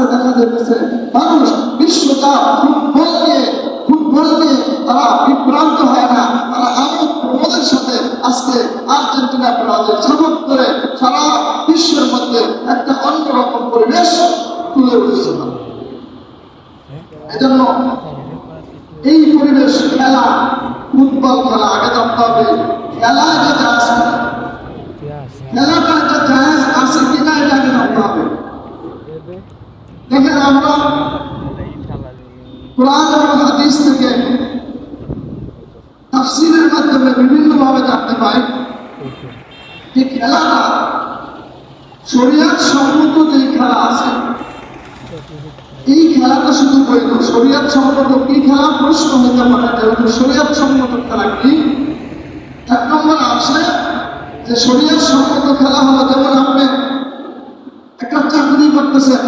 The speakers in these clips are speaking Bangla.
আজকে দেখা যাচ্ছে মানুষ বিশ্বকাপ ফুটবল নিয়ে তারা বিভ্রান্ত হয় না, তারা আমোদ প্রমোদের সাথে আজকে আর্জেন্টিনা ব্রাজিল সাপোর্ট করে সারা বিশ্বের মধ্যে একটা অন্যরকম পরিবেশ তুলে উঠেছে। এজন্য এই পরিবেশ খেলা, ফুটবল খেলা আগে জানতে হবে খেলা যে জায়েজ, খেলাটা একটা জায়েজ আছে কিনা এটা আগে জানতে হবে। দেখেন আমরা কোরআন এবং হাদিস থেকে তাফসীরের মাধ্যমে বিভিন্নভাবে জানতে পাই যে খেলাটা শরীয়ত সম্মত যে খেলা আছে, এই খেলাটা শুধু বৈধ। শরীয়ত সম্মত কি খেলা প্রশ্ন হতে পারে, যেহেতু শরীয়ত সম্মত খেলা কি? এক নম্বর আছে যে শরীয়ত সম্মত খেলা হলো, যেমন আপনি একটা চাকরি করতেছেন,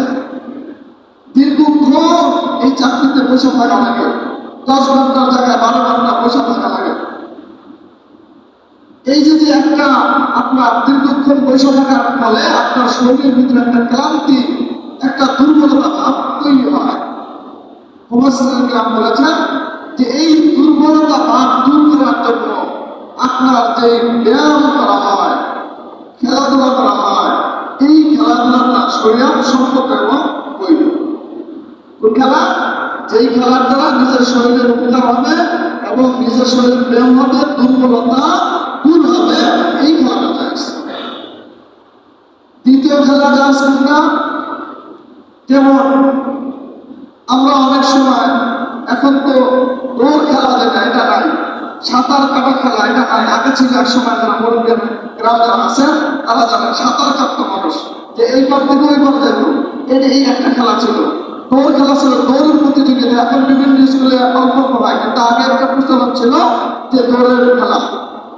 দীর্ঘক্ষণ এই চাকরিতে বসে থাকা লাগে, 10 ঘন্টার জায়গায় 12 ঘন্টা বসে থাকা লাগে। এই যদি একটা আপনার দীর্ঘক্ষণ বসে থাকার ফলে আপনার শরীরের ভিতরে একটা ক্লান্তি, একটা দুর্বলতা ভাব তৈরি হয়। মুফাসসিরিন বলেছেন যে এই দুর্বলতা ভাব দূর করার জন্য আপনার যে ব্যায়াম করা হয়, খেলাধুলা করা হয়, এই খেলাধুলাটা শরীয়ত সম্মত এবং বৈধ। কোন খেলা? যেই খেলার দ্বারা নিজের শরীরের উপকার হবে এবং নিজের শরীরের ব্যায়াম হবে, দুর্বলতা দূর হবে, এই খেলাটা জায়েজ। দ্বিতীয় খেলা জায়েজ কোনটা? যেমন আমরা অনেক সময় এখন তো দৌড় খেলা যেটা, এটা নাই, সাঁতার কাটা খেলা এটা নাই। আগে ছিল এক সময় যারা মুরব্বী গ্রাম যারা আছেন তারা জানেন সাঁতার কাটত মানুষ, যে এই পর থেকে ওই পর যেত, এই একটা খেলা ছিল। দৌড় খেলা ছিল, দৌড়ের প্রতিযোগিতা। এখন বিভিন্ন স্কুলে অল্প হয়, কিন্তু আগে একটা প্রচলন ছিল যে দৌড়ের খেলা।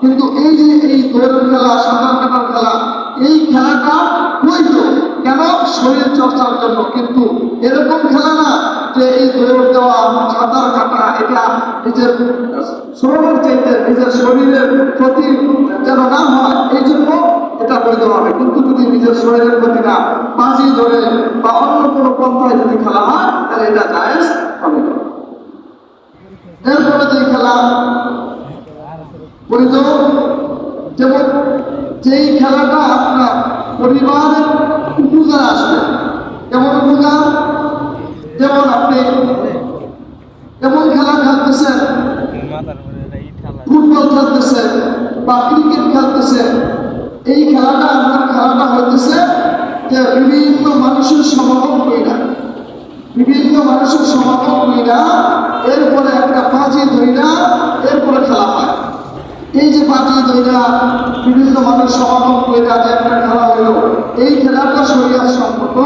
কিন্তু এই যে এই দৌড়ের খেলা, সাঁতার কাটার খেলা, এই খেলাটা বৈধ। কেন? শরীর চর্চার জন্য। কিন্তু এরকম খেলা না যে এই দৌড় দেওয়া, সাঁতার কাটা, এটা নিজের শরীরের চাইতে নিজের শরীরের ক্ষতি যেন না হয়, এই জন্য এটা বৈধ হবে। কিন্তু যদি নিজের শরীরের ক্ষতি না, বাজি ধরে বা অন্য কোনো পন্থায় যদি খেলা হয়, তাহলে এটা জায়েজ হবে। এরপরে যে খেলা বৈধ, যেমন যেই খেলাটা আপনার পরিবারের উপকার আসবে। যেমন উপকার, যেমন আপনি এমন খেলা খেলতেছেন, ফুটবল খেলতেছেন বা ক্রিকেট খেলতেছেন, এই খেলাটা আপনার খেলাটা হইতেছে যে বিভিন্ন মানুষের সমাগম কইরা, এরপরে একটা বাজি ধইরা এরপরে খেলা হয়। এই যে বাজি ধইরা বিভিন্ন মানুষ সমাগম কইরা যে একটা খেলা হইল, এই খেলাটা শরীয়ত সম্মত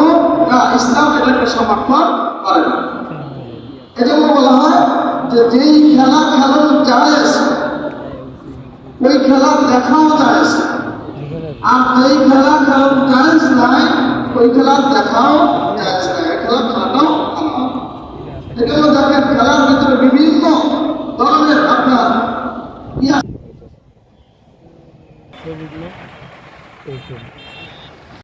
না, ইসলাম এটাকে সমর্থন করে না। এজন্য বলা হয় যে যেই খেলা খেলানো জায়েজ, ওই খেলা দেখাও জায়েজ। আর যেই খেলা খেলানো জায়েজ নাই, ওই খেলা দেখাও জায়েজ নাই, খেলাটাও। এজন্য দেখেন খেলার ভিতরে বিভিন্ন